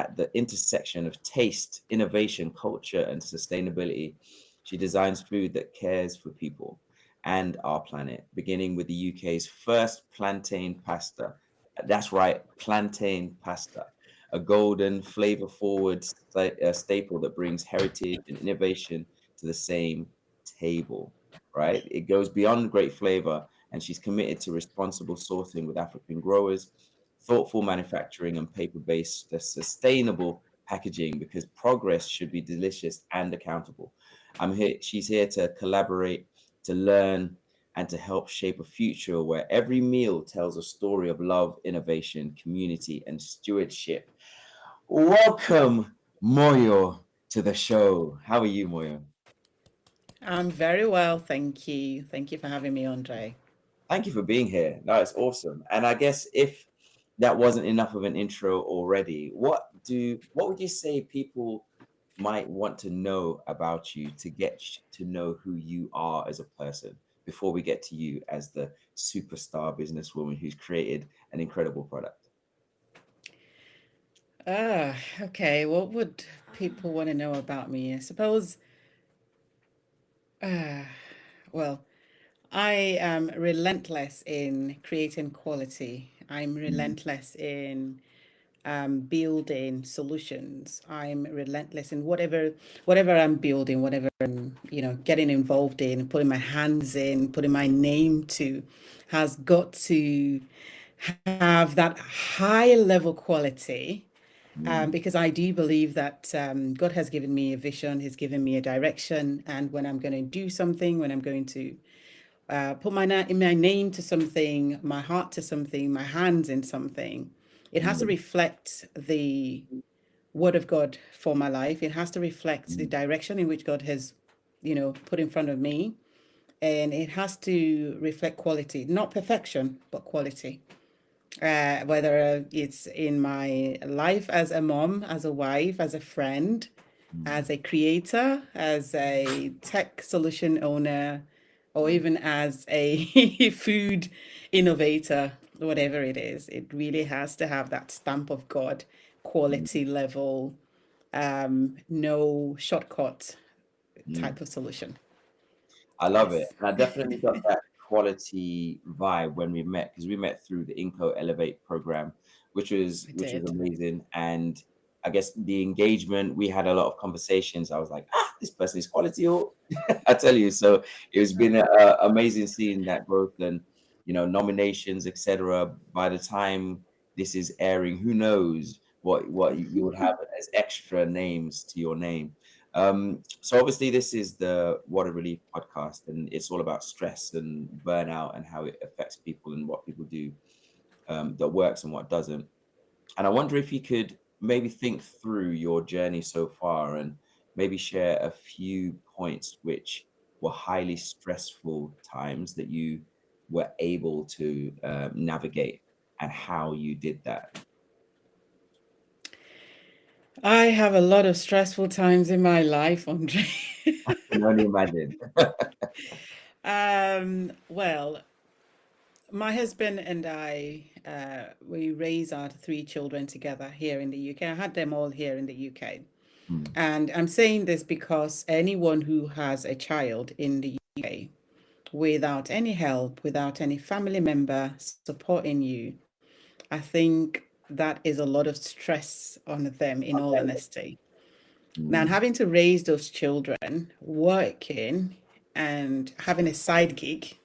at the intersection of taste, innovation, culture, and sustainability. She designs food that cares for people and our planet, beginning with the UK's first plantain pasta. That's right, plantain pasta, a golden, flavor forward staple that brings heritage and innovation to the same table, right? It goes beyond great flavor, and she's committed to responsible sourcing with African growers, thoughtful manufacturing, and paper based sustainable packaging because progress should be delicious and accountable. She's here to collaborate, to learn, and to help shape a future where every meal tells a story of love, innovation, community, and stewardship. Welcome, Moyo, to the show. How are you, Moyo? I'm very well, thank you. Thank you for having me, Andre. Thank you for being here. No, it's awesome. And I guess if that wasn't enough of an intro already, what would you say people might want to know about you to get to know who you are as a person before we get to you as the superstar businesswoman who's created an incredible product? Okay. What would people want to know about me? I suppose, uh, well, I am relentless in creating quality. I'm Mm, relentless in building solutions. I'm relentless in whatever I'm building, whatever I'm, getting involved in, putting my hands in, putting my name to, has got to have that high level quality. mm, Because I do believe that God has given me a vision, He's given me a direction, and when I'm going to do something, when I'm going to put my name to something, my heart to something, my hands in something, it has to mm, reflect the word of God for my life. It has to reflect the mm, direction in which God has, put in front of me. And it has to reflect quality, not perfection, but quality. Whether it's in my life as a mom, as a wife, as a friend, mm, as a creator, as a tech solution owner, or mm, even as a food innovator, whatever it is, it really has to have that stamp of God, mm, quality level, no shortcut mm. type of solution. I love it. Yes, And I definitely got that quality vibe when we met because we met through the Inco Elevate program, I which was did. amazing. And I guess the engagement, we had a lot of conversations. I was like, this person is quality. Oh, I tell you. So it's been amazing seeing that growth and, nominations, etc. By the time this is airing, who knows what you would have as extra names to your name. So obviously this is the Water Relief podcast, and it's all about stress and burnout and how it affects people and what people do that works and what doesn't. And I wonder if you could maybe think through your journey so far and maybe share a few points which were highly stressful times that you were able to navigate and how you did that. I have a lot of stressful times in my life, Andre. I can only imagine. Well, my husband and I, we raised our three children together here in the UK. I had them all here in the UK. Mm, And I'm saying this because anyone who has a child in the UK without any help, without any family member supporting you, I think that is a lot of stress on them, in all honesty. Now, mm, having to raise those children, working, and having a side gig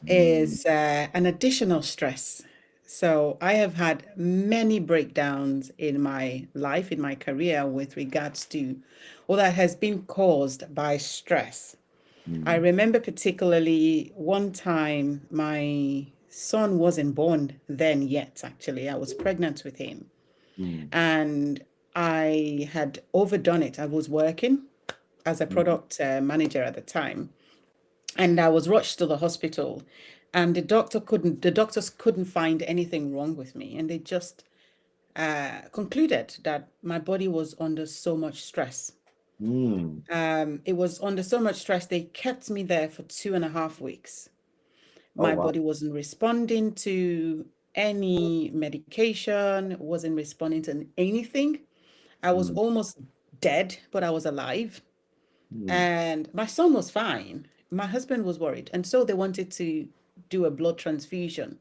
mm, is an additional stress. So I have had many breakdowns in my life, in my career, with regards to all that has been caused by stress. I mm, remember particularly one time my son wasn't born then yet, actually. I was pregnant with him mm, and I had overdone it. I was working as a mm, product manager at the time, and I was rushed to the hospital, and the doctors couldn't find anything wrong with me, and they just concluded that my body was under so much stress. mm. It was under so much stress, they kept me there for 2.5 weeks. Oh My wow. body wasn't responding to any medication, wasn't responding to anything. I was mm, almost dead, but I was alive. mm, And my son was fine. My husband was worried. And so they wanted to do a blood transfusion.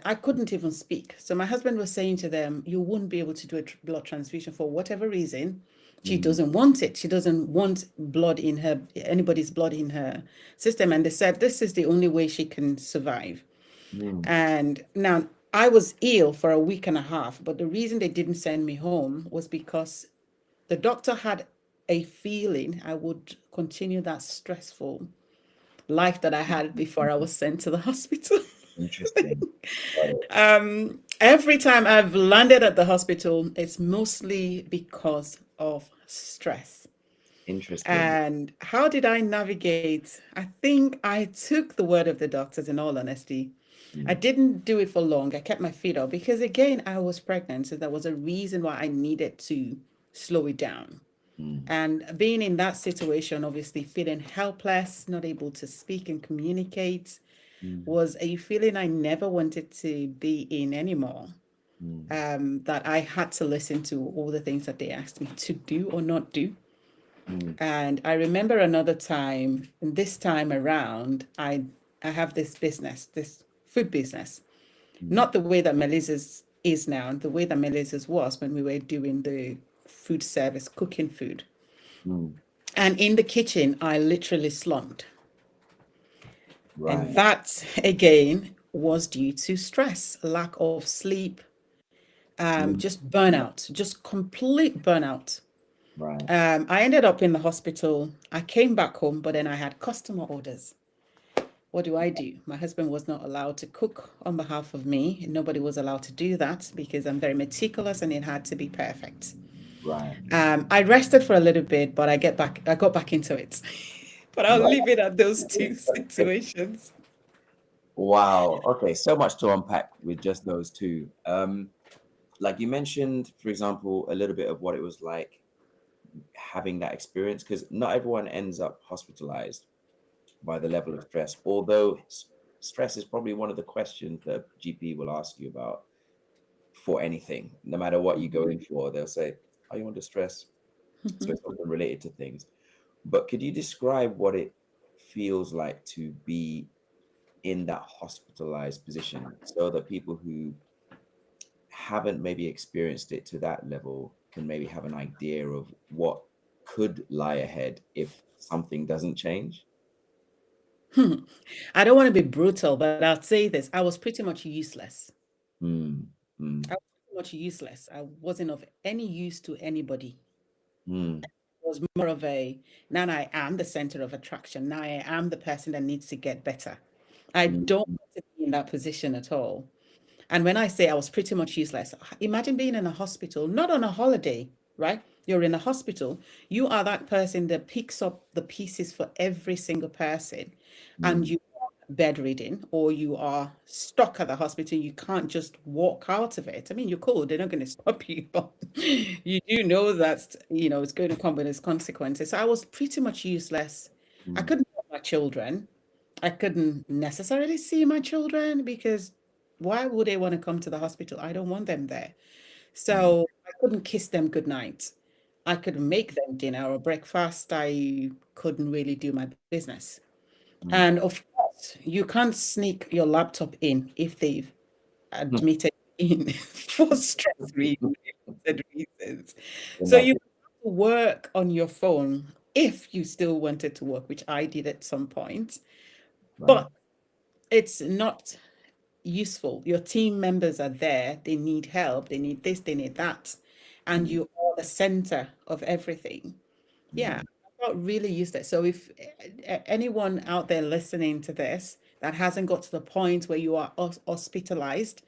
I couldn't even speak. So my husband was saying to them, "You wouldn't be able to do a blood transfusion for whatever reason. She mm, doesn't want it. She doesn't want blood in her, anybody's blood in her system." And they said, "This is the only way she can survive." mm, And now I was ill for a week and a half, but the reason they didn't send me home was because the doctor had a feeling I would continue that stressful life that I had before I mm. was sent to the hospital. Interesting. Got it. Every time I've landed at the hospital, it's mostly because of stress. Interesting. And how did I navigate? I think I took the word of the doctors in all honesty. I Mm, didn't do it for long. I kept my feet up because, again, I was pregnant. So there was a reason why I needed to slow it down. mm, And being in that situation, obviously feeling helpless, not able to speak and communicate, mm, was a feeling I never wanted to be in anymore. mm, That I had to listen to all the things that they asked me to do or not do. mm, And I remember another time, and this time around, I have this business, this food business, mm, not the way that Melissa's is now, the way that Melissa's was when we were doing the food service, cooking food. mm. And in the kitchen, I literally slumped. And Right. that, again, was due to stress, lack of sleep, Mm, just burnout, just complete burnout. right. I ended up in the hospital. I came back home, but then I had customer orders. What do I do? My husband was not allowed to cook on behalf of me. Nobody was allowed to do that because I'm very meticulous and it had to be perfect. Right. I rested for a little bit, but I got back into it. But I'll Right. leave it at those two situations. Wow. Okay. So much to unpack with just those two. Like you mentioned, for example, a little bit of what it was like having that experience, because not everyone ends up hospitalized by the level of stress, although stress is probably one of the questions that GP will ask you about for anything, no matter what you go in for. They'll say, "Are you under stress?" So it's often related to things. But could you describe what it feels like to be in that hospitalized position so that people who haven't maybe experienced it to that level can maybe have an idea of what could lie ahead if something doesn't change? I don't want to be brutal, but I'll say this. I was pretty much useless. Mm, I mm, was pretty much useless. I wasn't of any use to anybody. mm, It was more of a, now I am the center of attraction. Now I am the person that needs to get better. I mm, don't want to be in that position at all. And when I say I was pretty much useless, imagine being in a hospital, not on a holiday, right? You're in a hospital. You are that person that picks up the pieces for every single person, and mm, you are bedridden or you are stuck at the hospital. You can't just walk out of it. I mean, you could, they're not going to stop you, but you do know that, it's going to come with its consequences. So I was pretty much useless. I mm, couldn't help my children. I couldn't necessarily see my children because why would they want to come to the hospital? I don't want them there. mm, So I couldn't kiss them goodnight. I could make them dinner or breakfast. I couldn't really do my business. And mm, of course, you can't sneak your laptop in if they've mm. admitted in for stress related reasons. So you Imagine. have to work on your phone if you still wanted to work, which I did at some point. Right. But it's not useful. Your team members are there, they need help, they need this, they need that, and Mm, you are the center of everything. Yeah, mm, I got really useless. So if anyone out there listening to this that hasn't got to the point where you are hospitalized,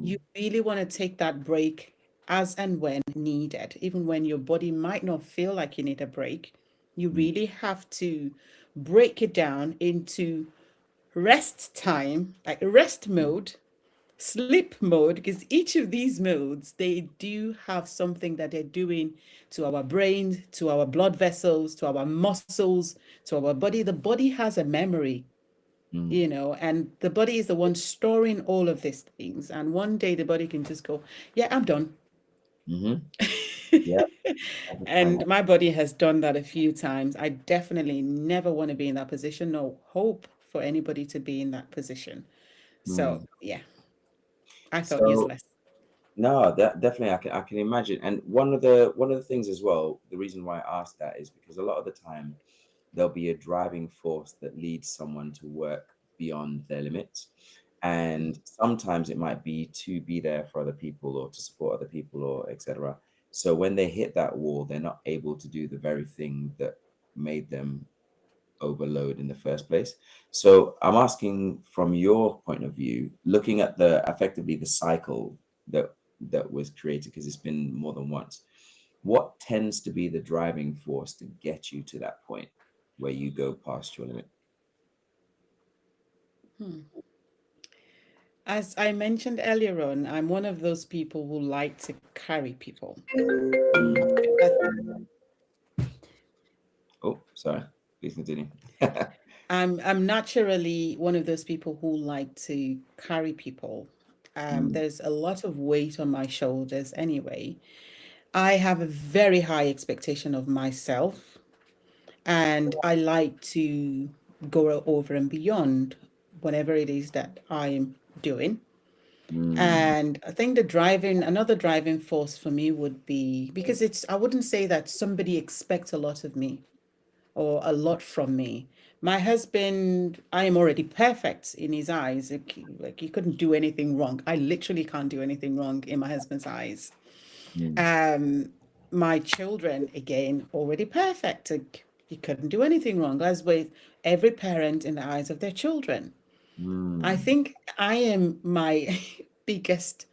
you mm, really want to take that break as and when needed, even when your body might not feel like you need a break. You mm, really have to break it down into rest time, like rest mm, mode, sleep mode, because each of these modes, they do have something that they're doing to our brain, to our blood vessels, to our muscles, to our body. The body has a memory. Mm. and the body is the one storing all of these things. And one day the body can just go, yeah, I'm done. Mm-hmm. Yeah, I can find And that. my body has done that a few times. I definitely never want to be in that position, no hope for anybody to be in that position. So, Mm. yeah, I felt So useless. no, that definitely I can imagine. And one of the things as well, the reason why I asked that is because a lot of the time there'll be a driving force that leads someone to work beyond their limits. And sometimes it might be to be there for other people or to support other people or etc. So when they hit that wall, they're not able to do the very thing that made them overload in the first place. So I'm asking from your point of view, looking at the effectively the cycle that was created, because it's been more than once, what tends to be the driving force to get you to that point where you go past your limit? Hmm. As I mentioned earlier on, I'm one of those people who like to carry people. Mm. I Oh, sorry. Please continue. I'm naturally one of those people who like to carry people. Mm, There's a lot of weight on my shoulders anyway. I have a very high expectation of myself, and I like to go over and beyond whatever it is that I'm doing. mm, And I think another driving force for me would be because I wouldn't say that somebody expects a lot of me or a lot from me. My husband, I am already perfect in his eyes. Like he couldn't do anything wrong. I literally can't do anything wrong in my husband's eyes. mm, Um, my children, again, already perfect. Like, you couldn't do anything wrong, as with every parent in the eyes of their children. I mm, think I am my biggest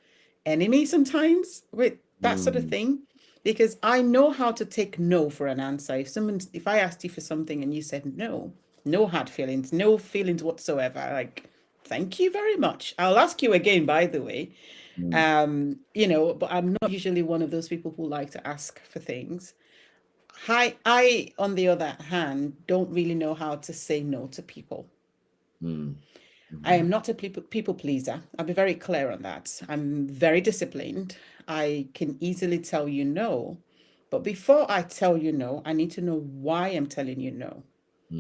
enemy sometimes with that sort of mm, thing because I know how to take no for an answer. If I asked you for something and you said no, no hard feelings, no feelings whatsoever, like, thank you very much. I'll ask you again, by the way. mm, But I'm not usually one of those people who like to ask for things. I, on the other hand, don't really know how to say no to people. mm, I mhm, am not a people pleaser. I'll be very clear on that. I'm very disciplined. I can easily tell you no. But before I tell you no, I need to know why I'm telling you no.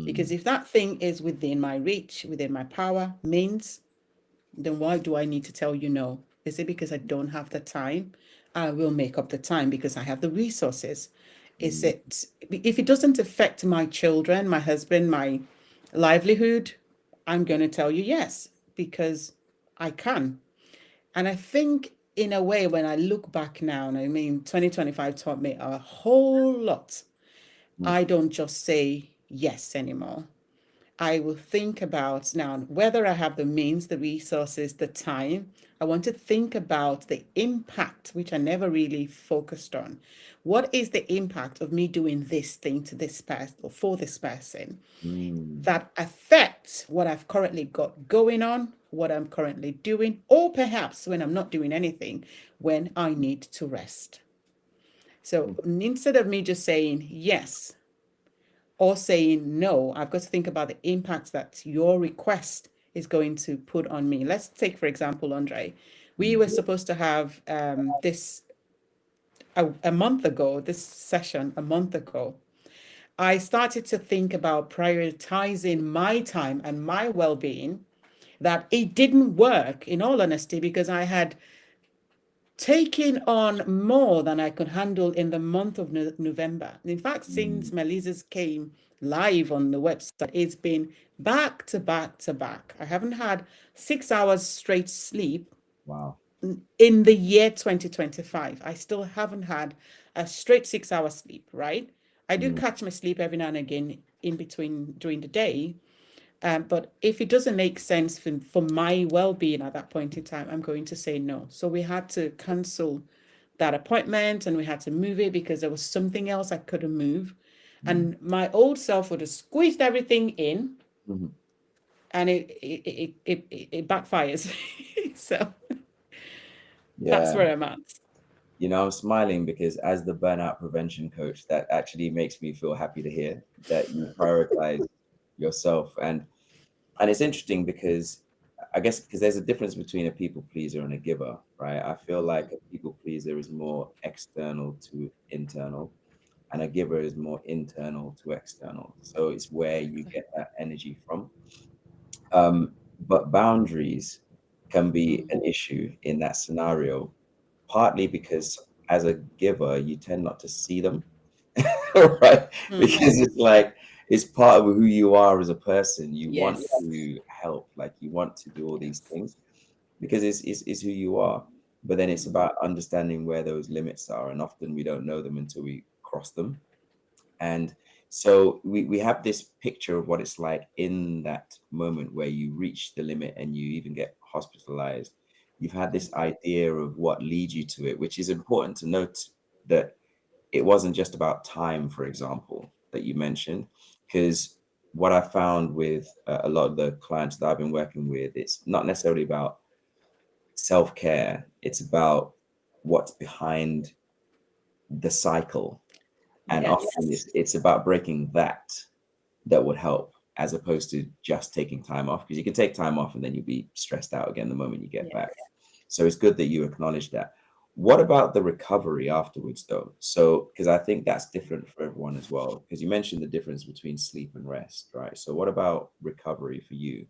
Because mm, if that thing is within my reach, within my power, means, then why do I need to tell you no? Is it because I don't have the time? I will make up the time because I have the resources. Is mm, it, if it doesn't affect my children, my husband, my livelihood, I'm going to tell you yes, because I can. And I think, in a way, when I look back now, and I mean, 2025 taught me a whole lot, mm, I don't just say yes anymore. I will think about now whether I have the means, the resources, the time. I want to think about the impact, which I never really focused on. What is the impact of me doing this thing to this person or for this person mm, that affects what I've currently got going on, what I'm currently doing, or perhaps when I'm not doing anything, when I need to rest? So mm, instead of me just saying yes, or saying no, I've got to think about the impact that your request is going to put on me. Let's take, for example, Andre. We mm, were supposed to have this a month ago, this session a month ago. I started to think about prioritizing my time and my well being, that it didn't work, in all honesty, because I had taking on more than I could handle in the month of November. In fact, since mm. Melissa's came live on the website, it's been back to back to back. I haven't had 6 hours straight sleep Wow. in the year 2025. I still haven't had a straight 6 hours sleep, right? I do Mm, catch my sleep every now and again in between during the day, but if it doesn't make sense for my well-being at that point in time, I'm going to say no. So we had to cancel that appointment and we had to move it because there was something else I couldn't move. mm, And my old self would have squeezed everything in, mhm. and it backfires. So that's Yeah. where I'm at. I'm smiling because as the burnout prevention coach, that actually makes me feel happy to hear that you prioritize yourself. And And it's interesting because I guess because there's a difference between a people pleaser and a giver, right? I feel like a people pleaser is more external to internal, and a giver is more internal to external. So it's where you Exactly. get that energy from. But boundaries can be Mm. an issue in that scenario, partly because as a giver, you tend not to see them, right? Mm. Because it's like it's part of who you are as a person. You want Yes. to help, like you want to do all these Yes. things because it's who you are. But then it's Mm. about understanding where those limits are, and often we don't know them until we cross them. And so we have this picture of what it's like in that moment where you reach the limit and you even get hospitalized. You've had this idea of what leads you to it, which is important to note that it wasn't just about time, for example, that you mentioned, because what I found with a lot of the clients that I've been working with, it's not necessarily about self care, it's about what's behind the cycle. And Yes. often it's about breaking that would help as opposed to just taking time off because you can take time off and then you'll be stressed out again the moment you get back. Yes. So it's good that you acknowledge that. What about the recovery afterwards though? So because I think that's different for everyone as well, because you mentioned the difference between sleep and rest, right? So what about recovery for you?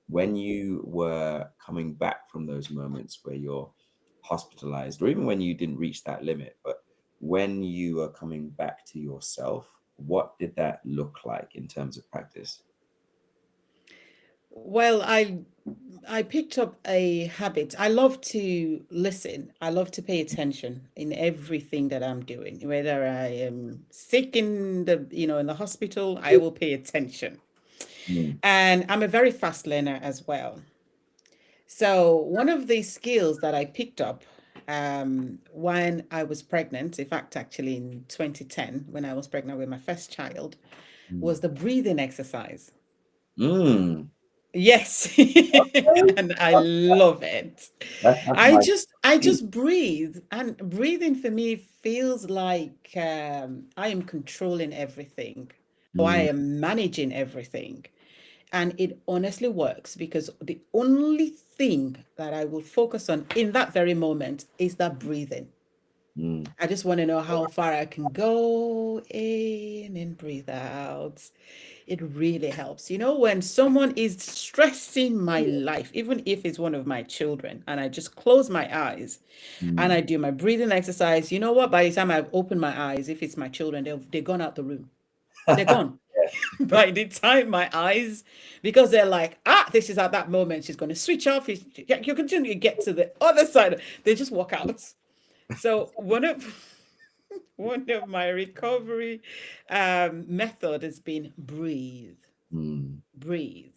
When you were coming back from those moments where you're hospitalized, or even when you didn't reach that limit, but when you are coming back to yourself, what did that look like in terms of practice? Well, I picked up a habit. I love to listen. I love to pay attention in everything that I'm doing. Whether I am sick in in the hospital, I will pay attention. Mm, And I'm a very fast learner as well. So one of the skills that I picked up when I was pregnant, in fact, actually in 2010, when I was pregnant with my first child, mm, was the breathing exercise. mm. Yes. And I love it. That's I my just I thing. just breathe, and breathing for me feels like I am controlling everything, or I Mm, am managing everything. And it honestly works because the only thing that I will focus on in that very moment is that breathing. mm, I just want to know how far I can go in and breathe out. It really helps. You know, when someone is stressing my life, even if it's one of my children, and I just close my eyes and mm. I do my breathing exercise, you know what? By the time I've opened my eyes, if it's my children, they're gone out the room. They're gone. By the time my eyes, because they're like, this is at that moment she's going to switch off. You continue to get to the other side. They just walk out. So one of my recovery method has been breathe, Mm, breathe.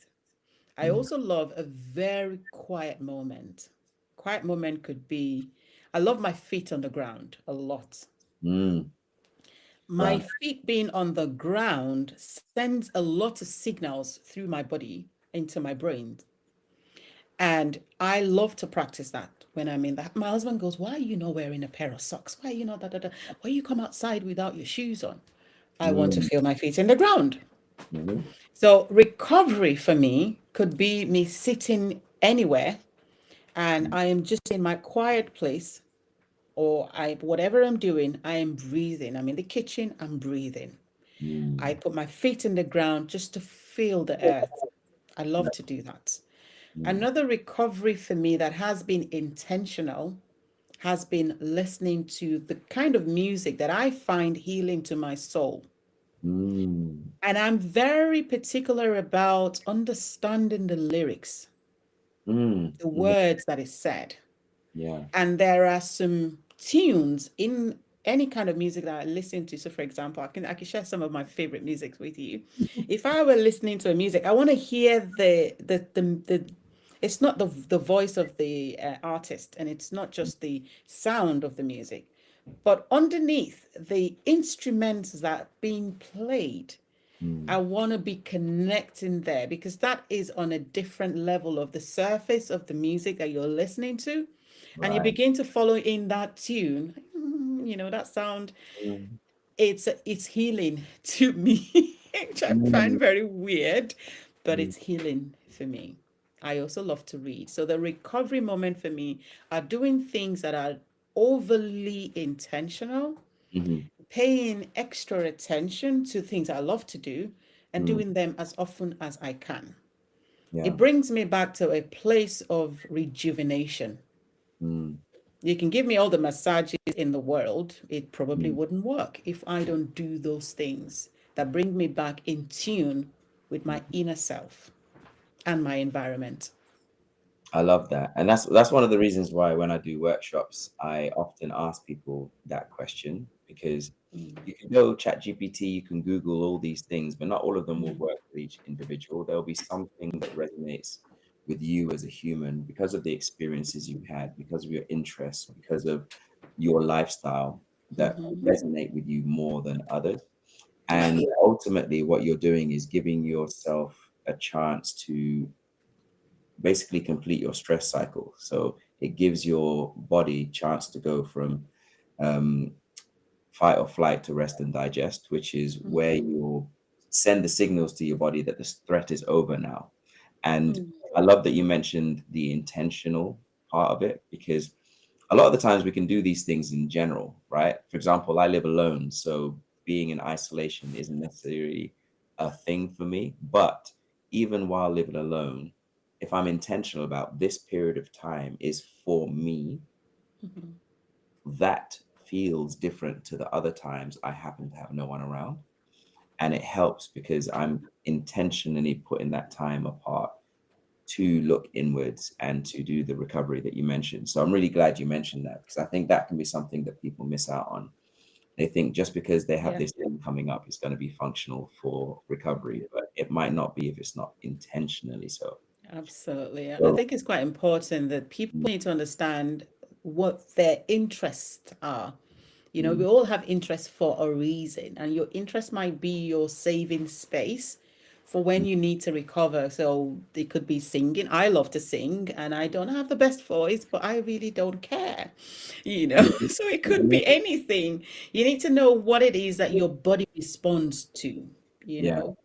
I mm, also love a very quiet moment. Quiet moment could be, I love my feet on the ground a lot. mm. My Ground. feet being on the ground sends a lot of signals through my body into my brain. And I love to practice that when I'm in that. My husband goes, "Why are you not wearing a pair of socks? Why are you not da da da? Why you come outside without your shoes on?" I want to Mm, feel my feet in the ground. mhm, So recovery for me could be me sitting anywhere and I am just in my quiet place, or I whatever I'm doing, I am breathing. I'm in the kitchen, I'm breathing. I mm, put my feet in the ground just to feel the earth. I love to do that. mm, Another recovery for me that has been intentional has been listening to the kind of music that I find healing to my soul. mm. And I'm very particular about understanding the lyrics, Mm, the mhm. words that is said. Yeah. And there are some tunes in any kind of music that I listen to. So for example, I can share some of my favorite music with you. If I were listening to a music, I want to hear the it's not the voice of the artist, and it's not just the sound of the music, but underneath the instruments that are being played. I Mm, want to be connecting there because that is on a different level of the surface of the music that you're listening to. And you right. begin to follow in that tune, that sound. Mm, It's healing to me, which I mm, find very weird, but mm, it's healing for me. I also love to read. So the recovery moment for me are doing things that are overly intentional, Hmm. paying extra attention to things I love to do, and Mm, doing them as often as I can. yeah. It brings me back to a place of rejuvenation. Mm, You can give me all the massages in the world, it probably mm, wouldn't work if I don't do those things that bring me back in tune with my mm. inner self and my environment. I love that. And that's one of the reasons why when I do workshops, I often ask people that question because you can go chat GPT, you can Google all these things, but not all of them will Mm, work for each individual. There'll be something that resonates with you as a human because of the experiences you had, because of your interests, because of your lifestyle that mhm. resonate with you more than others. Yeah. And ultimately, what you're doing is giving yourself a chance to basically complete your stress cycle. So it gives your body chance to go from um, fight or flight to rest and digest, which is where Mhm. you send the signals to your body that the threat is over now. And Mm, I love that you mentioned the intentional part of it because a lot of the times we can do these things in general, right? For example, I live alone, so being in isolation isn't necessarily a thing for me. But even while living alone, if I'm intentional about this period of time is for me, mhm. that feels different to the other times I happen to have no one around. And it helps because I'm intentionally putting that time apart to look inwards and to do the recovery that you mentioned. So I'm really glad you mentioned that because I think that can be something that people miss out on. They think just because they have Yeah, this thing coming up, it's going to be functional for recovery, but it might not be if it's not intentionally so. absolutely. I So, think it's quite important that people mm, need to understand what their interests are. You know, we mm, all have interests for a reason, and your interest might be your saving space for when mm, you need to recover. So it could be singing. I love to sing, and I don't have the best voice, but I really don't care, you know. mm, So it could mm, be anything. You need to know what it is that your body responds to, you yeah. know.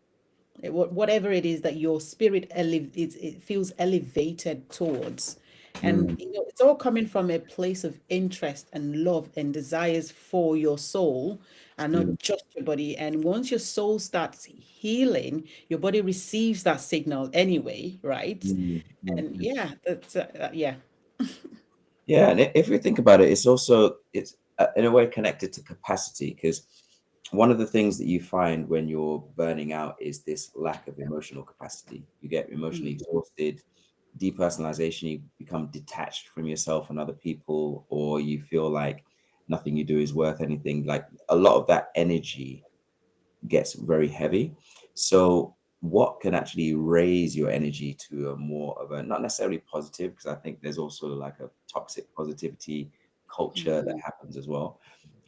Whatever it is that your spirit it feels elevated towards, and Mm, you know it's all coming from a place of interest and love and desires for your soul and mm, not just your body. And once your soul starts healing, your body receives that signal anyway, right? mm, mm, And mm. yeah, that's yeah. Yeah, and if we think about it, it's also it's in a way connected to capacity because one of the things that you find when you're burning out is this lack of emotional capacity. You get emotionally Mm, exhausted, depersonalization, you become detached from yourself and other people, or you feel like nothing you do is worth anything. Like a lot of that energy gets very heavy. So what can actually raise your energy to a more of a not necessarily positive, because I think there's also like a toxic positivity culture that mhm, happens as well,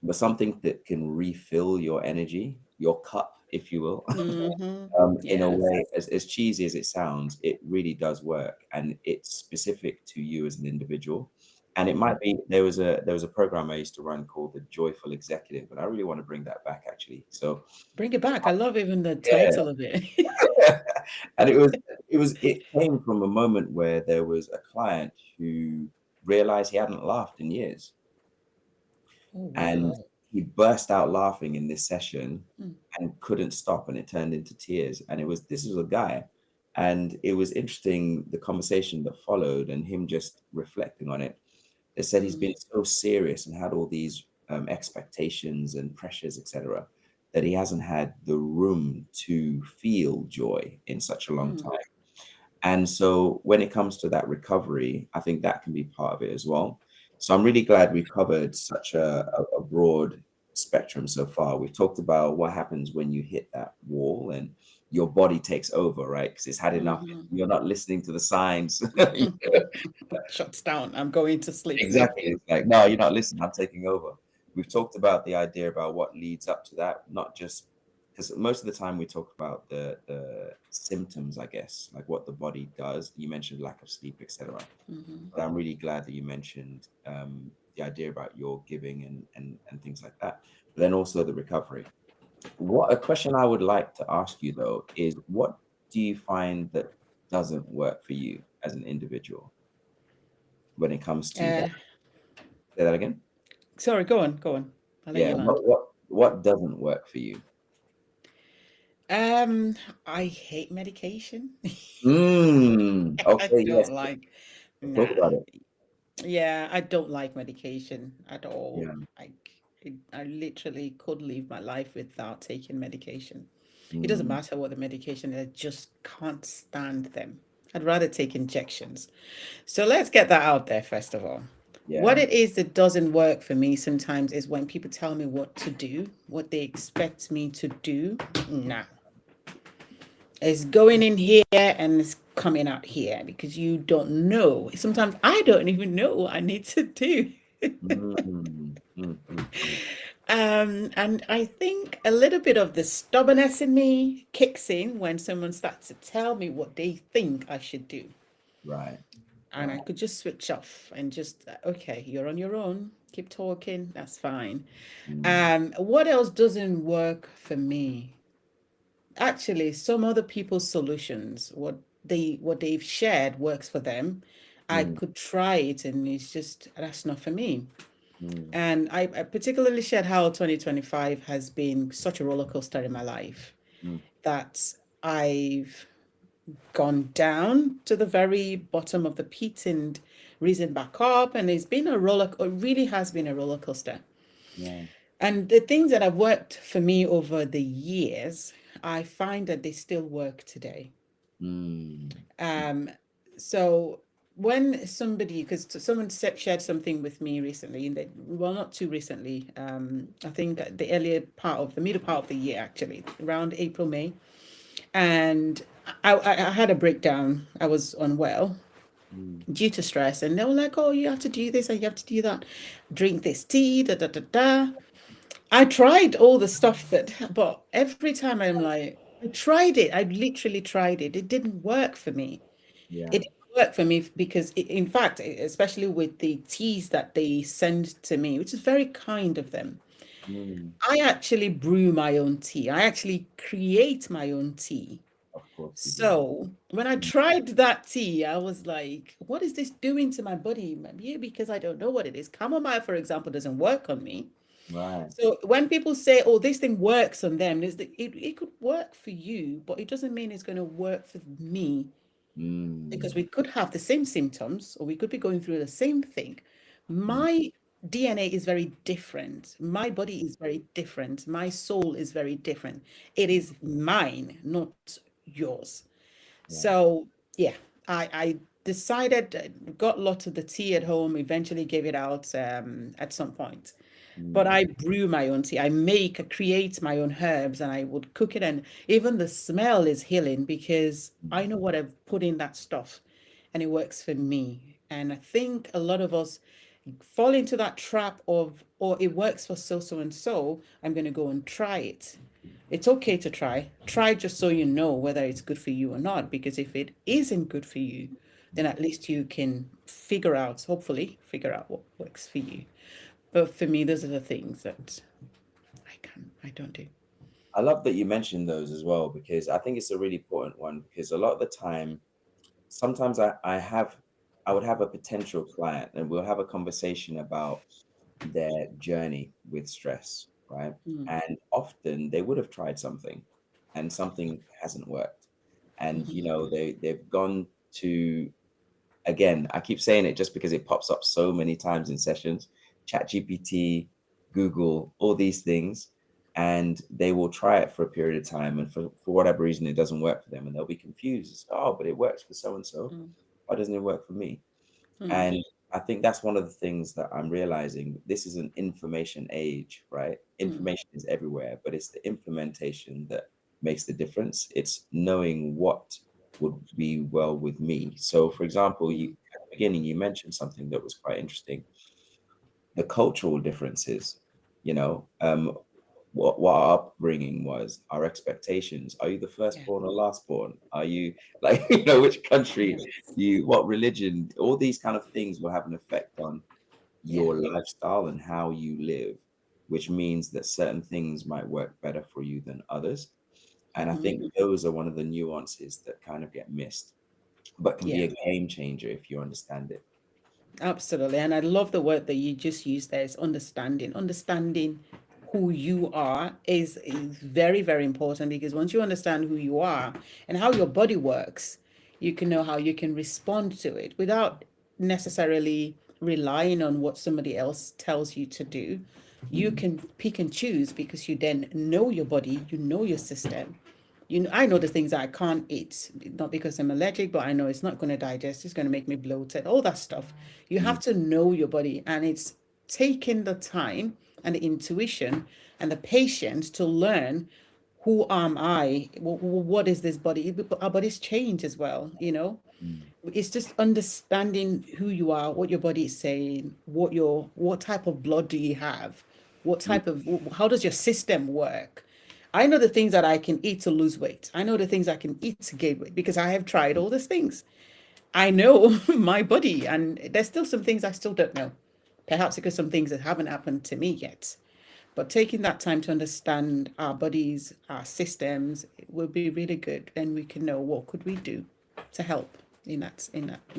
but something that can refill your energy, your cup, if you will. mhm. In a Yes. way, as cheesy as it sounds, it really does work, and it's specific to you as an individual. And it might be there was a program I used to run called the Joyful Executive, and I really want to bring that back actually. So Bring it back. I love even the yeah, title of it. and it came from a moment where there was a client who realized he hadn't laughed in years, Oh and wow. he burst out laughing in this session Mm, and couldn't stop, and it turned into tears. And this was a guy, and it was interesting the conversation that followed and him just reflecting on it. They said he's mm, been so serious and had all these expectations and pressures, etc., that he hasn't had the room to feel joy in such a long mm, time. And so when it comes to that recovery, I think that can be part of it as well. So I'm really glad we've covered such a broad spectrum so far. We've talked about what happens when you hit that wall and your body takes over, right? Because it's had enough. mhm. You're not listening to the signs. Shuts down. I'm going to sleep. Exactly. It's like, no, you're not listening. I'm taking over. We've talked about the idea about what leads up to that, not just because most of the time we talk about the symptoms, I guess, like what the body does. You mentioned lack of sleep, etc. Mhm. But I'm really glad that you mentioned the idea about your giving and things like that. But then also the recovery. What a question I would like to ask you though is what do you find that doesn't work for you as an individual when it comes to Uh, that? Say that again. Sorry, go on, go on. I'll let Yeah. you land. What doesn't work for you? Um, I hate medication. I Okay. Yes. don't like, Let's talk nah. about it. Yeah, I don't like medication at all. Yeah. Like, I literally could live my life without taking medication. It doesn't Mm, matter what the medication is, I just can't stand them. I'd rather take injections. So let's get that out there first of all. What yeah. it is that doesn't work for me sometimes is when people tell me what to do, what they expect me to do. Nah, it's going in here and it's coming out here because you don't know. Sometimes I don't even know what I need to do. Mm. And I think a little bit of the stubbornness in me kicks in when someone starts to tell me what they think I should do. Right. And I Right. could just switch off and just, okay, you're on your own, keep talking, that's fine. Mm, What else doesn't work for me? Actually, some other people's solutions, what they've shared works for them. I mm, could try it and it's just that's not for me. mm, And I particularly shared how 2025 has been such a roller coaster in my life mm, that I've gone down to the very bottom of the pit and risen back up. And it's been it really has been a roller coaster. yeah. And the things that have worked for me over the years, I find that they still work today. Mm, mm, Um, so when somebody, because someone shared something with me recently, and well, not too recently, I think the middle part of the year, actually, around April, May, and I had a breakdown. I was unwell mm, due to stress, and they were like, "Oh, you have to do this and you have to do that, drink this tea, da da da da." I tried all the stuff but every time I'm like, I tried it. I literally tried it. It didn't work for me. yeah. It didn't work for me because, in fact, especially with the teas that they send to me, which is very kind of them, Mm, I actually brew my own tea. I actually create my own tea. of course you do. So when I Mm, tried that tea, I was like, what is this doing to my body? Maybe because I don't know what it is. Chamomile, for example, doesn't work on me. right. So when people say, "Oh, this thing works on them," it could work for you, but it doesn't mean it's going to work for me because Mm, we could have the same symptoms or we could be going through the same thing. mm, My DNA is very different. My body is very different. My soul is very different. It is mine, not yours. yeah. So yeah, I decided, got lots of the tea at home. Eventually, gave it out at some point. But Mm, I brew my own tea. Create my own herbs, and I would cook it. And even the smell is healing because mm, I know what I've put in that stuff, and it works for me. And I think a lot of us fall into that trap of, or it works for so so and so, I'm going to go and try it. It's okay to try. Try just so you know whether it's good for you or not. Because if it isn't good for you, then at least you can hopefully, figure out what works for you. But for me, those are the things that I don't do. I love that you mentioned those as well because I think it's a really important one because a lot of the time, sometimes I would have a potential client and we'll have a conversation about their journey with stress, right? Mm, And often they would have tried something and something hasn't worked. And mhm, they've gone to, again, I keep saying it just because it pops up so many times in sessions, ChatGPT, Google, all these things, and they will try it for a period of time, and for whatever reason, it doesn't work for them, and they'll be confused. Oh, but it works for so and so. mm, Why doesn't it work for me? mm, And I think that's one of the things that I'm realizing. This is an information age, right? mm, Information is everywhere, but it's the implementation that makes the difference. It's knowing what would be well with me. So, for example, you mm, at the beginning you mentioned something that was quite interesting: the cultural differences. You know, what our upbringing was, our expectations. Are you the yeah, firstborn or lastborn? Are you like, which country yes, what religion? All these kind of things will have an effect on yeah, your lifestyle and how you live, which means that certain things might work better for you than others. And I mhm, think those are one of the nuances that kind of get missed. but can be Yeah. a game changer if you understand it. Absolutely. And I love the word that you just used there is understanding. Understanding who you are is very, very important, because once you understand who you are and how your body works, you can know how you can respond to it without necessarily relying on what somebody else tells you to do. You Mm, can pick and choose because you then know your body, you know your system, you know, I know the things I can't eat, not because I'm allergic, but I know it's not going to digest, it's going to make me bloated, all that stuff. You mm, have to know your body, and it's taking the time and the intuition and the patience to learn who am I, what is this body. Our bodies change as well, you know. mm, It's just understanding who you are, what your body is saying, what type of blood do you have, what mm, type of how does your system work. I know the things that I can eat to lose weight. I know the things I can eat to gain weight because I have tried all these things. I know my body, and there's still some things I still don't know. Perhaps because some things that haven't happened to me yet. But taking that time to understand our bodies, our systems, it will be really good. Then we can know what could we do to help in that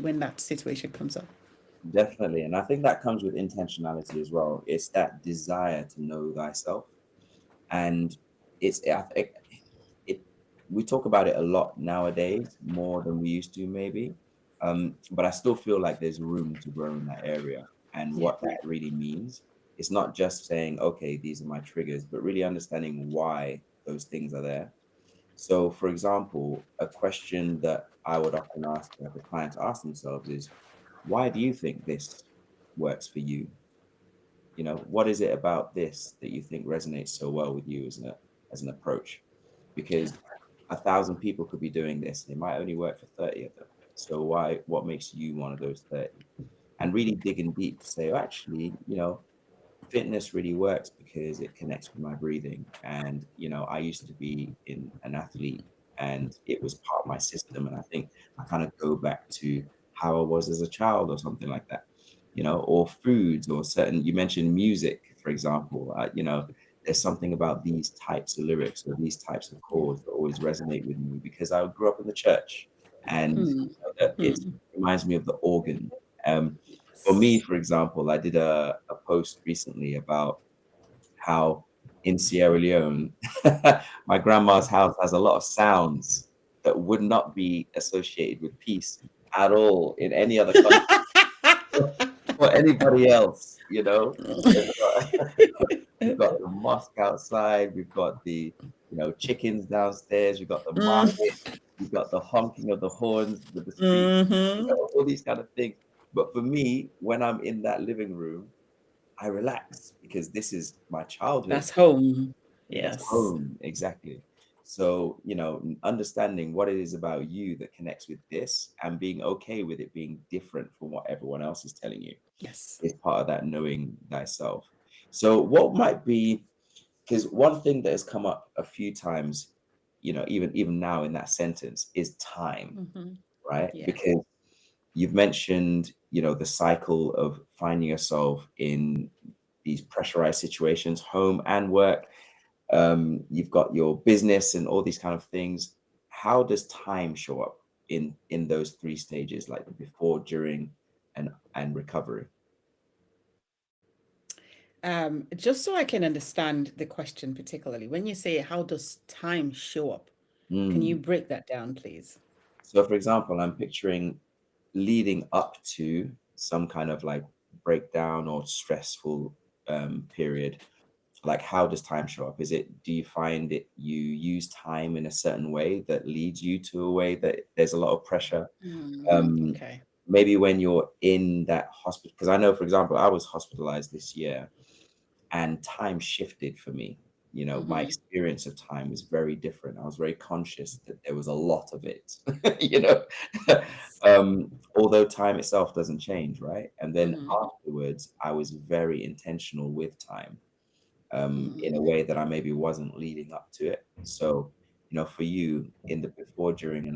when that situation comes up. definitely. And I think that comes with intentionality as well. It's that desire to know thyself. And I think it we talk about it a lot nowadays, more than we used to maybe. But I still feel like there's room to grow in that area. And Yeah. what that really means, it's not just saying, okay, these are my triggers, but really understanding why those things are there. So, for example, a question that I would often ask the client to ask themselves is, why do you think this works for you? You know, what is it about this that you think resonates so well with you as an approach? Because 1,000 people could be doing this, and it might only work for 30 of them. So why? What makes you one of those 30? And really digging deep to say, oh, actually, fitness really works because it connects with my breathing. And, I used to be in an athlete and it was part of my system. And I think I kind of go back to how I was as a child or something like that, or foods or certain, you mentioned music, for example, there's something about these types of lyrics or these types of chords that always resonate with me because I grew up in the church and Mm. it Mm. reminds me of the organ. Um, for me, Yes. for example, I did a post recently about how in Sierra Leone, my grandma's house has a lot of sounds that would not be associated with peace at all in any other country or anybody else, They've got, we've got the mosque outside, we've got the, chickens downstairs, we've got the Mm. market, we've got the honking of the horns with the street, Mm-hmm. all these kind of things. But for me, when I'm in that living room, I relax because this is my childhood. That's home. That's Yes. home, exactly. So, understanding what it is about you that connects with this and being okay with it being different from what everyone else is telling you Yes. is part of that knowing thyself. So, what might be, because one thing that has come up a few times, even now in that sentence is time, Mm-hmm. right? Yeah. Because you've mentioned, the cycle of finding yourself in these pressurized situations, home and work. You've got your business and all these kind of things. How does time show up in those three stages, like the before, during, and recovery? Just so I can understand the question particularly, when you say how does time show up, can you Mm. break that down, please? So, for example, I'm picturing leading up to some kind of like breakdown or stressful period. Like, how does time show up? Do you find it you use time in a certain way that leads you to a way that there's a lot of pressure? Um, Okay. Maybe when you're in that hospital, because I know, for example, I was hospitalized this year and time shifted for me. My Mm-hmm. experience of time was very different. I was very conscious that there was a lot of it, you know. Yes. Although time itself doesn't change, right? And then Mm-hmm. afterwards, I was very intentional with time, in Mm-hmm. a way that I maybe wasn't leading up to it. So, for you in the before, during,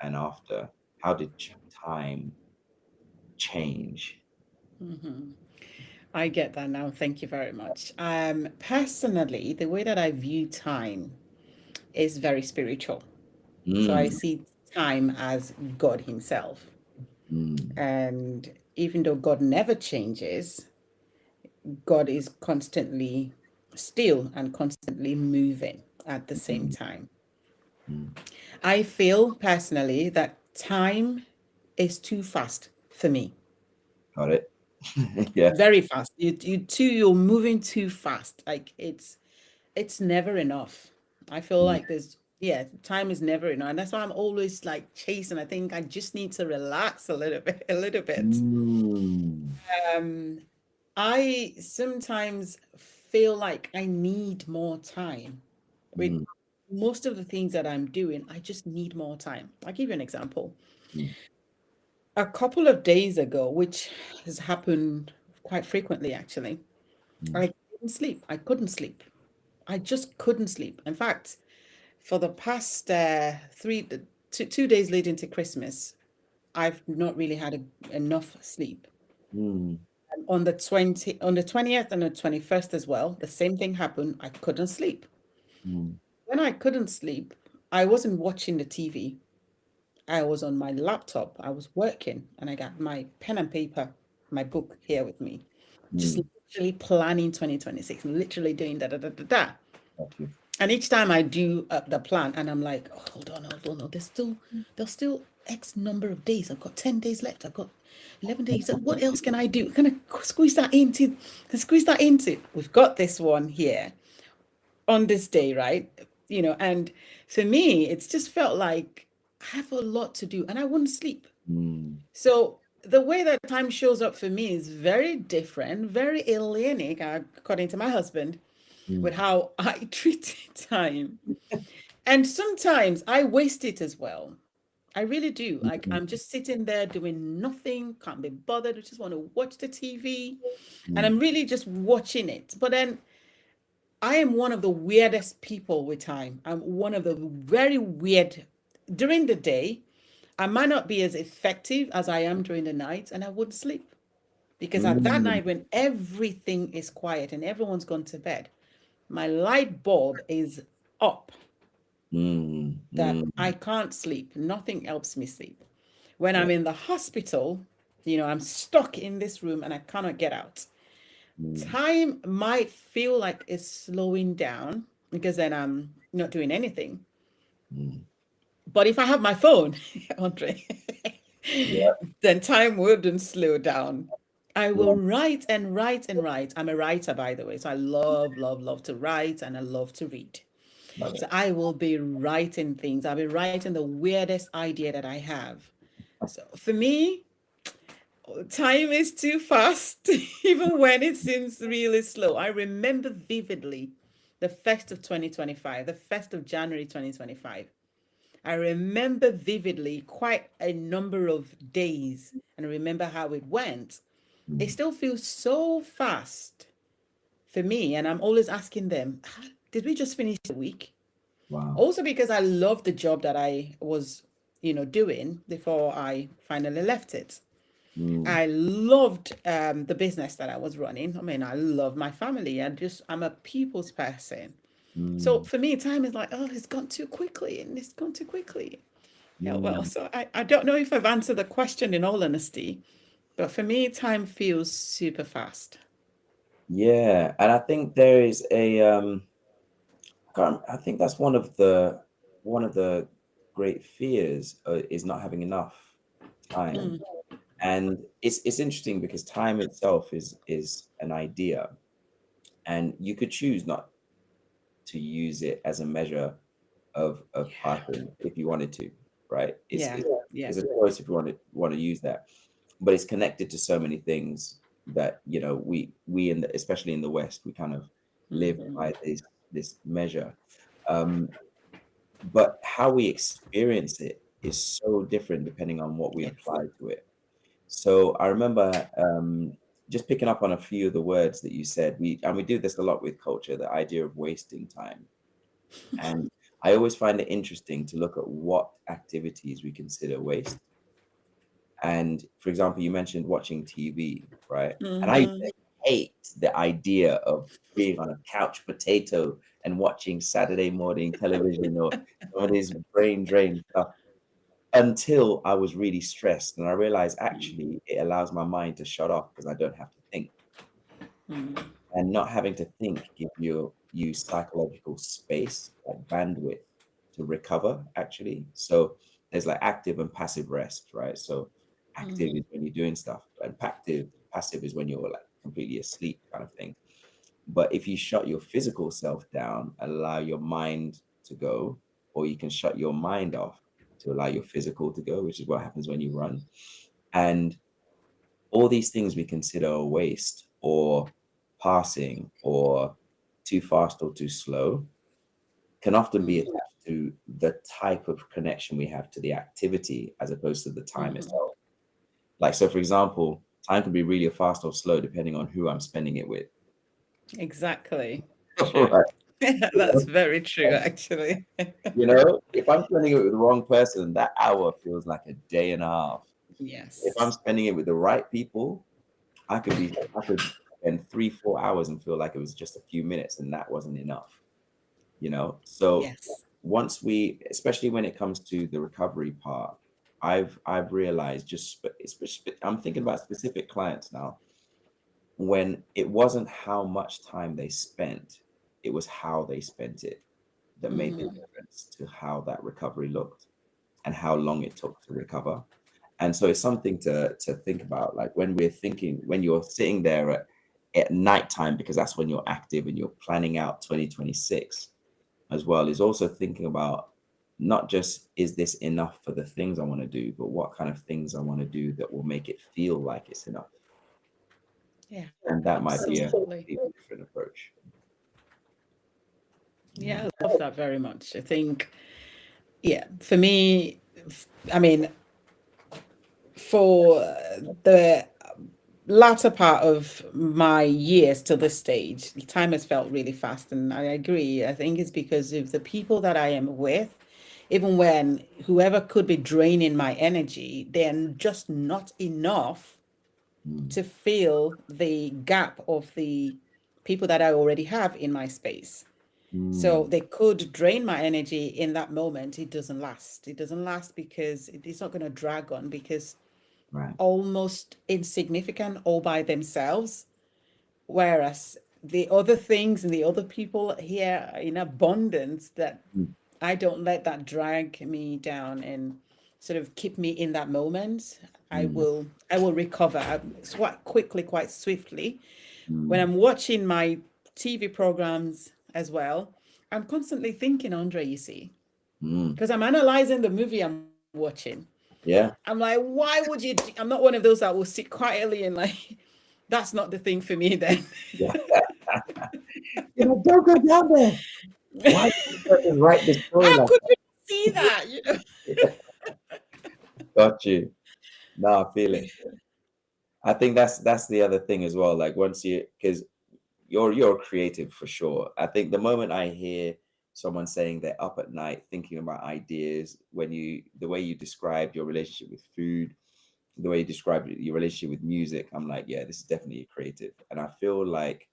and after, how did time change? Mm-hmm. I get that now. Thank you very much. Personally, the way that I view time is very spiritual. So I Mm, see time as God Himself. Mm, And even though God never changes, God is constantly still and constantly moving at the same mm, time. mm. I feel personally that time is too fast for me. Got it. Yeah. Very fast. You're moving too fast. Like it's never enough. I feel Mm, like there's yeah, time is never enough. And that's why I'm always like chasing. I think I just need to relax a little bit, a little bit. mm, Um, I sometimes feel like I need more time with mm, most of the things that I'm doing. I just need more time. I'll give you an example. mm, A couple of days ago, which has happened quite frequently actually, mm, I couldn't sleep. I couldn't sleep. I just couldn't sleep. In fact, for the past 2 days leading to Christmas, I've not really had enough sleep. mm, On the 20th and the 21st as well, the same thing happened. I couldn't sleep. mm, When I couldn't sleep, I wasn't watching the TV. I was on my laptop. I was working and I got my pen and paper, my book here with me. Just mm. literally planning 2026, literally doing da da da da da. Got you. And each time I do the plan, and I'm like, oh, hold on. There's still X number of days. I've got 10 days left. I've got 11 days. What else can I do? Can I squeeze that into? We've got this one here on this day, right? And for me, it's just felt like I have a lot to do and I wouldn't sleep. Mm, So the way that time shows up for me is very different, very alienic, according to my husband, with mm, how I treat time. And sometimes I waste it as well. I really do. Like mm, I'm just sitting there doing nothing, can't be bothered. I just want to watch the TV and mm, I'm really just watching it. But then I am one of the weirdest people with time. I'm one of the very weird during the day. I might not be as effective as I am during the night and I wouldn't sleep. Because at that mm, night, when everything is quiet and everyone's gone to bed, my light bulb is up mm, that I mm, can't sleep. Nothing helps me sleep. When yeah. I'm in the hospital, I'm stuck in this room and I cannot get out. Mm, Time might feel like it's slowing down because then I'm not doing anything. mm. But if I have my phone, Andre, Yeah. then time wouldn't slow down. I will Yeah. write and write and write. I'm a writer, by the way. So I love, love, love to write and I love to read. Love So it. I will be writing things. I'll be writing the weirdest idea that I have. So for me, time is too fast, even when it seems really slow. I remember vividly the 1st of 2025, the 1st of January 2025. I remember vividly quite a number of days and I remember how it went. It Mm, still feels so fast for me. And I'm always asking them, did we just finish the week? wow. Also, because I love the job that I was, doing before I finally left it. Mm, I loved the business that I was running. I mean, I love my family. I'm a people's person. So mm, for me, time is like, oh, it's gone too quickly and it's gone too quickly. Yeah, well, mm. so I don't know if I've answered the question in all honesty, but for me, time feels super fast. Yeah. And I think there is I think that's one of the great fears is not having enough time. Mm, And it's interesting because time itself is an idea, and you could choose not to use it as a measure of passing if you wanted to, right? It's yeah, it's, yeah. it's a choice if you want to use that, but it's connected to so many things that we especially in the West, we kind of live Mhm. by this measure. Um, but how we experience it is so different depending on what we Yes. apply to it. So I remember just picking up on a few of the words that you said. We do this a lot with culture, the idea of wasting time. And I always find it interesting to look at what activities we consider waste. And for example, you mentioned watching TV, right? And I Hmm. hate the idea of being on a couch potato and watching Saturday morning television or some of this brain drain stuff. until I was really stressed. And I realized Mm, actually it allows my mind to shut off because I don't have to think. mm, And not having to think give you psychological space, like bandwidth to recover actually. So there's like active and passive rest, right? So active mm, is when you're doing stuff, and passive is when you're like completely asleep kind of thing. But if you shut your physical self down, allow your mind to go, or you can shut your mind off to allow your physical to go, which is what happens when you run. And all these things we consider a waste or passing or too fast or too slow can often be mm, attached to the type of connection we have to the activity as opposed to the time mhm. itself. Like, so for example, time can be really fast or slow depending on who I'm spending it with. Exactly. True. Right. That's very true, actually. If I'm spending it with the wrong person, that hour feels like a day and a half. If I'm Yes. spending it with the right people, I could spend 3, 4 hours and feel like it was just a few minutes, and that wasn't enough. So Yes. once especially when it comes to the recovery part, I've realized I'm thinking about specific clients now, when it wasn't how much time they spent, it was how they spent it that made the Mhm. difference to how that recovery looked and how long it took to recover. And so it's something to think about. Like when you're sitting there at nighttime, because that's when you're active and you're planning out 2026 as well, is also thinking about not just is this enough for the things I want to do, but what kind of things I want to do that will make it feel like it's enough. Yeah, And that might be a absolutely. completely different approach. Yeah. Yeah, I love that very much. I think, yeah, for me, I mean, for the latter part of my years to this stage, time has felt really fast. And I agree. I think it's because of the people that I am with, even when whoever could be draining my energy, they're just not enough Mm, to fill the gap of the people that I already have in my space. So mm, they could drain my energy in that moment. It doesn't last. It doesn't last because it's not going to drag on because right. almost insignificant all by themselves. Whereas the other things and the other people here are in abundance that Mm, I don't let that drag me down and sort of keep me in that moment. I mm, will I will recover quite quickly, quite swiftly. When mm, I'm watching my TV programs as well, I'm constantly thinking, Andre, you see, mm. because I'm analyzing the movie I'm watching. Yeah. I'm like, why would you? I'm not one of those that will sit quietly and like, that's not the thing for me then. Yeah. Don't go down there. Why did this person write this story How like could you see that? that? Got you. No, I feel it. I think that's the other thing as well. Like once because you're creative for sure. I think the moment I hear someone saying they're up at night thinking about ideas, the way you described your relationship with food, the way you described your relationship with music, I'm like, yeah, this is definitely a creative. And I feel like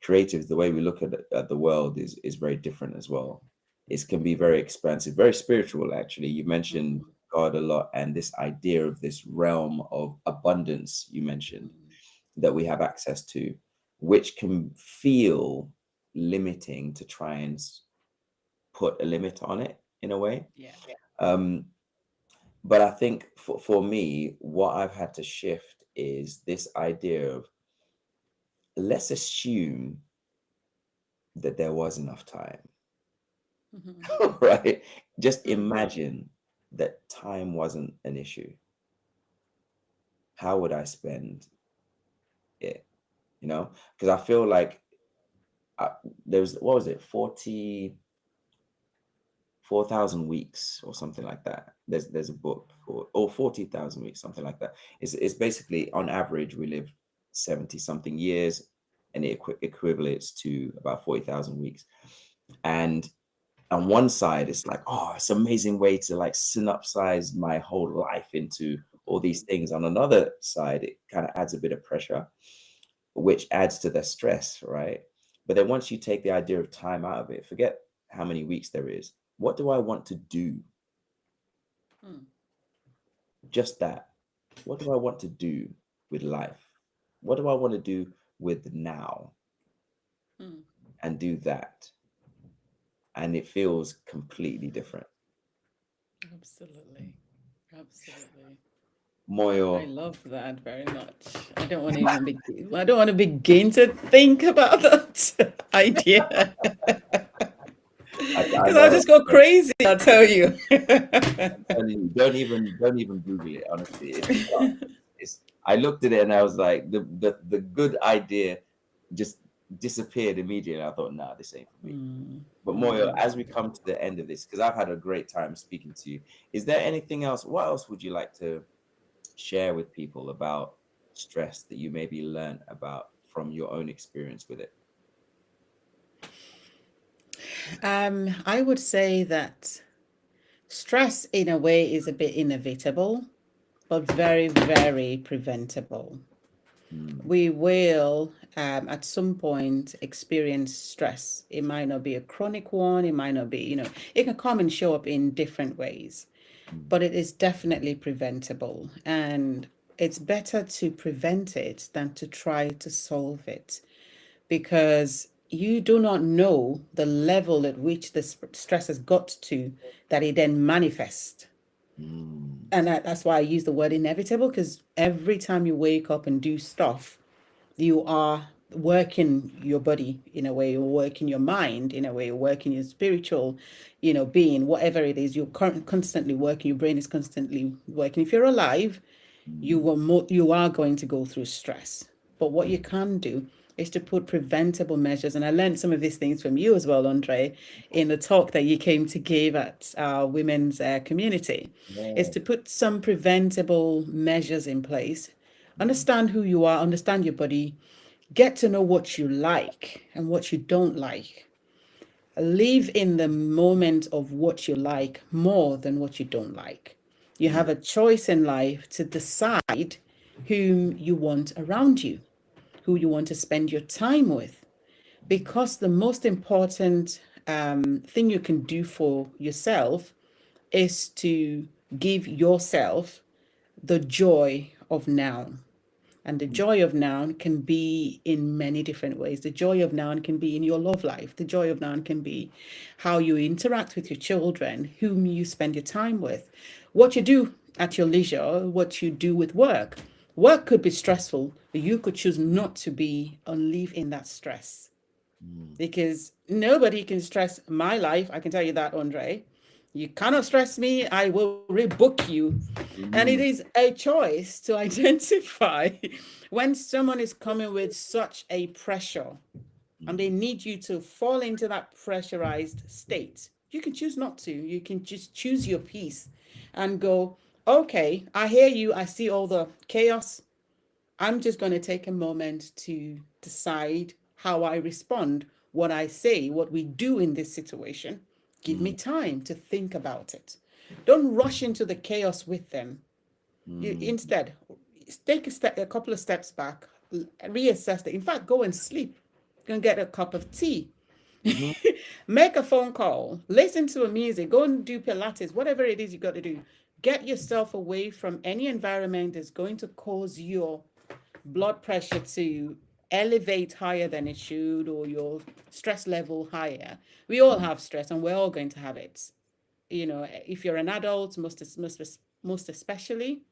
creatives, the way we look at the world is very different as well. It can be very expansive, very spiritual. Actually, you mentioned Mhm, God a lot, and this idea of this realm of abundance you mentioned mhm. that we have access to, which can feel limiting to try and put a limit on it in a way. Yeah. Um, but I think for me, what I've had to shift is this idea of let's assume that there was enough time, Mhm. right? Just Mm. imagine that time wasn't an issue. How would I spend it? Because I feel like I, there was, what was it, 4,000 weeks or something like that. There's a book called, or 40,000 weeks, something like that. It's basically on average we live 70 something years, and it equivalates to about 40,000 weeks. And on one side, it's like, oh, it's an amazing way to like synopsize my whole life into all these things. On another side, it kind of adds a bit of pressure, which adds to the stress, right? But then once you take the idea of time out of it, forget how many weeks there is. What do I want to do? Mm. just that. What do I want to do with life? What do I want to do with now? Mm, And do that. And it feels completely different. absolutely. Absolutely. Moyo, I love that very much. I don't want to even begin. I don't want to begin to think about that idea I because I'll know. just go crazy. I'll tell you. Don't even Google it. Honestly, it's. I looked at it and I was like, the good idea just disappeared immediately. I thought, nah, this ain't for me. Mm, But Moyo, mm. as we come to the end of this, because I've had a great time speaking to you, is there anything else? What else would you like to share with people about stress that you maybe learned about from your own experience with it? I would say that stress, in a way, is a bit inevitable, but very, very preventable. Mm, We will, at some point, experience stress. It might not be a chronic one, it might not be, it can come and show up in different ways, mm, but it is definitely preventable. And it's better to prevent it than to try to solve it, because you do not know the level at which the stress has got to that it then manifests. mm, And that's why I use the word inevitable, because every time you wake up and do stuff, you are working your body in a way, you're working your mind in a way, you're working your spiritual, being, whatever it is, you're constantly working, your brain is constantly working. If you're alive, mm, you are going to go through stress. But what you can do is to put preventable measures. And I learned some of these things from you as well, Andre, in the talk that you came to give at our women's community, is yeah, to put some preventable measures in place. Understand who you are, understand your body, get to know what you like and what you don't like. Live in the moment of what you like more than what you don't like. You mm, have a choice in life to decide whom you want around you, who you want to spend your time with. Because the most important thing you can do for yourself is to give yourself the joy of now. And the joy of noun can be in many different ways. The joy of noun can be in your love life. The joy of noun can be how you interact with your children, whom you spend your time with, what you do at your leisure, what you do with work. Work could be stressful, but you could choose not to be or live in that stress, mm, because nobody can stress my life. I can tell you that, Andre. You cannot stress me. I will rebook you. And it mm, is a choice to identify when someone is coming with such a pressure and they mm, need you to fall into that pressurized state. You can choose not to. You can just choose your peace and go, okay, I hear you. I see all the chaos. I'm just going to take a moment to decide how I respond, what I say, what we do in this situation. Give me mm, time to think about it. Don't rush into the chaos with them. You mm, instead take a couple of steps back, reassess it. In fact, go and sleep. Go and get a cup of tea. mhm, Make a phone call. Listen to a music. Go and do Pilates. Whatever it is you got to do. Get yourself away from any environment that's going to cause your blood pressure to elevate higher than it should, or your stress level higher. We all mm, have stress and we're all going to have it. If you're an adult, most especially,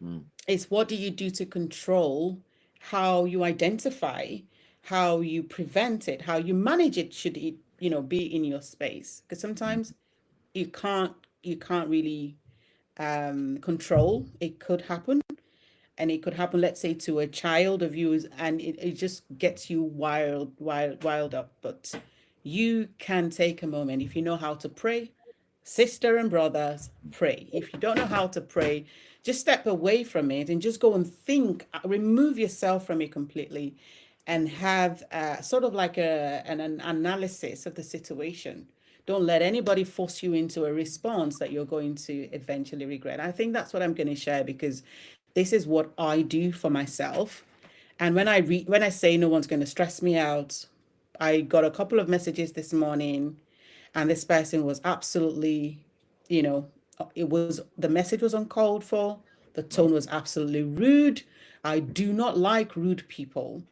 mm, it's what do you do to control how you identify, how you prevent it, how you manage it, should it, be in your space. Because sometimes you can't you can't really control. It could happen, and it could happen, let's say, to a child of yours, and it just gets you wild up. But you can take a moment. If you know how to pray, sister and brothers, pray. If you don't know how to pray, just step away from it and just go and think, remove yourself from it completely, and have sort of like an analysis of the situation. Don't let anybody force you into a response that you're going to eventually regret. I think that's what I'm going to share, because this is what I do for myself. And when I say no one's going to stress me out, I got a couple of messages this morning, and this person was absolutely, you know, The message was uncalled for. The tone was absolutely rude. I do not like rude people.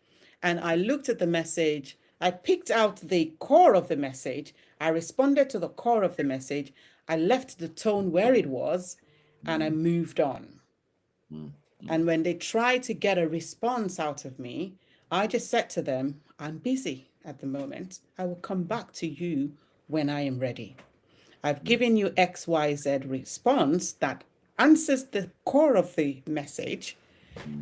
And I looked at the message. I picked out the core of the message. I responded to the core of the message. I left the tone where it was and I moved on. And when they tried to get a response out of me, I just said to them, I'm busy at the moment. I will come back to you when I am ready. I've given you XYZ response that answers the core of the message,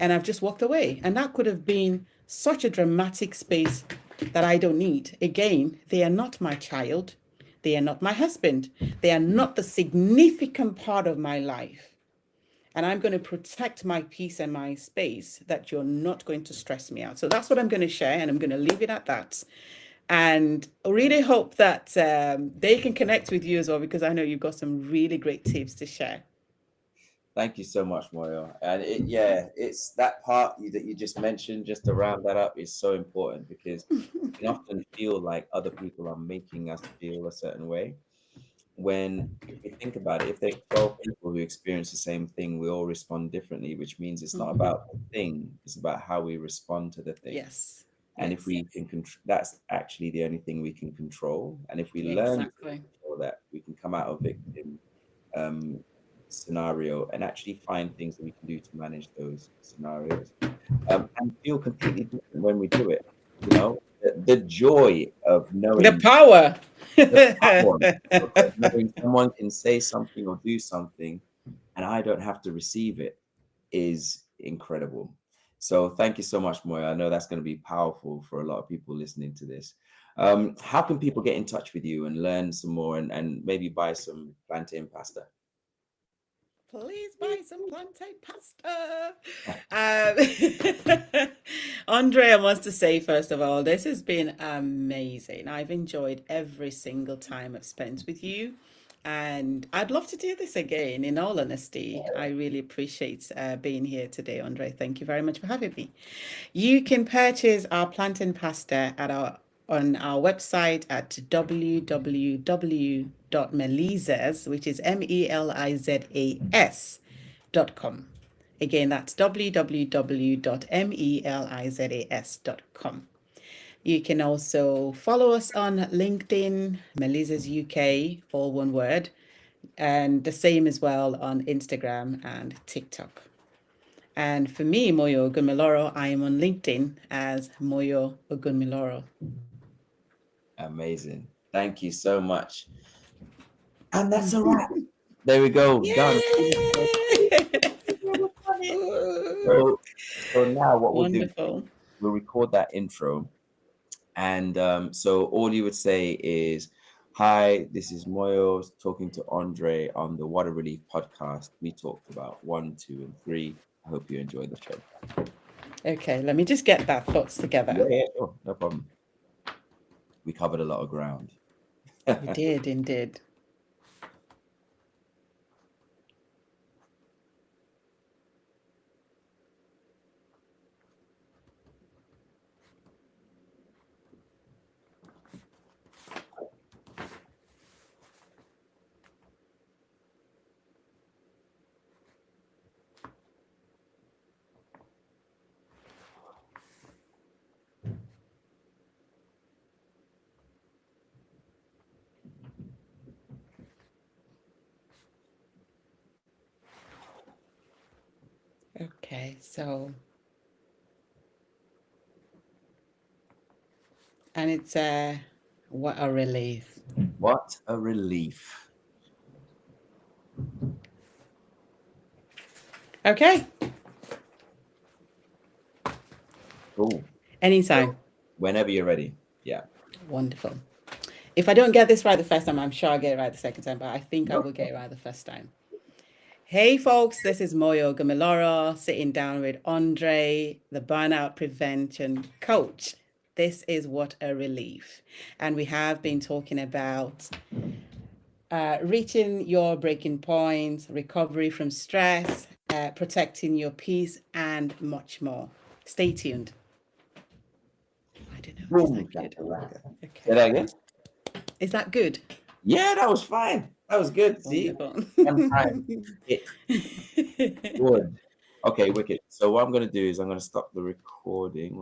and I've just walked away. And that could have been such a dramatic space that I don't need. Again, they are not my child. They are not my husband. They are not the significant part of my life. And I'm going to protect my peace and my space that you're not going to stress me out. So that's what I'm going to share, and I'm going to leave it at that. And I really hope that they can connect with you as well, because I know you've got some really great tips to share. Thank you so much, Moyo. And it's that part that you just mentioned, just to round that up, is so important, because we can often feel like other people are making us feel a certain way. When, if we think about it, if there are 12 people who experience the same thing, we all respond differently, which means it's not about the thing, it's about how we respond to the thing. Yes. And if we can that's actually the only thing we can control. And if we learn to control that, we can come out of victim scenario and actually find things that we can do to manage those scenarios, and feel completely different when we do it. You know, the joy of knowing the power, the power of knowing someone can say something or do something and I don't have to receive it is incredible. So thank you so much, Moya. I know that's going to be powerful for a lot of people listening to this. How can people get in touch with you and learn some more, and maybe buy some plantain pasta? Please buy some plantain pasta. Andrea wants to say, first of all, this has been amazing. I've enjoyed every single time I've spent with you. And I'd love to do this again, in all honesty. I really appreciate being here today, Andre. Thank you very much for having me. You can purchase our plantain pasta on our website at www.melizas, which is melizas.com. Again, that's www.melizas.com. You can also follow us on LinkedIn, Melizas UK, all one word, and the same as well on Instagram and TikTok. And for me, Moyo Ogunmiloro, I am on LinkedIn as Moyo Ogunmiloro. Amazing. Thank you so much. And that's a wrap. There we go. Done. So now what we'll do, we'll record that intro. And so all you would say is, hi, this is Moyo talking to Andre on the What a Relief podcast. We talked about 1, 2, and 3. I hope you enjoyed the show. Okay, let me just get that thoughts together. Yeah, sure. No problem. We covered a lot of ground. We did, indeed. Okay, so, and it's what a relief. What a relief. Okay. Cool. Anytime. Whenever you're ready. Yeah. Wonderful. If I don't get this right the first time, I'm sure I'll get it right the second time, but I think I will get it right the first time. Hey folks, this is Moyo Ogunmiloro sitting down with Andre, the burnout prevention coach. This is What a Relief. And we have been talking about reaching your breaking points, recovery from stress, protecting your peace, and much more. Stay tuned. I don't know. Is that good? Okay. Say that again. Is that good? Yeah, that was fine. That was good. See, Wonderful. one time hit good. Okay, wicked. So what I'm gonna do is I'm gonna stop the recording.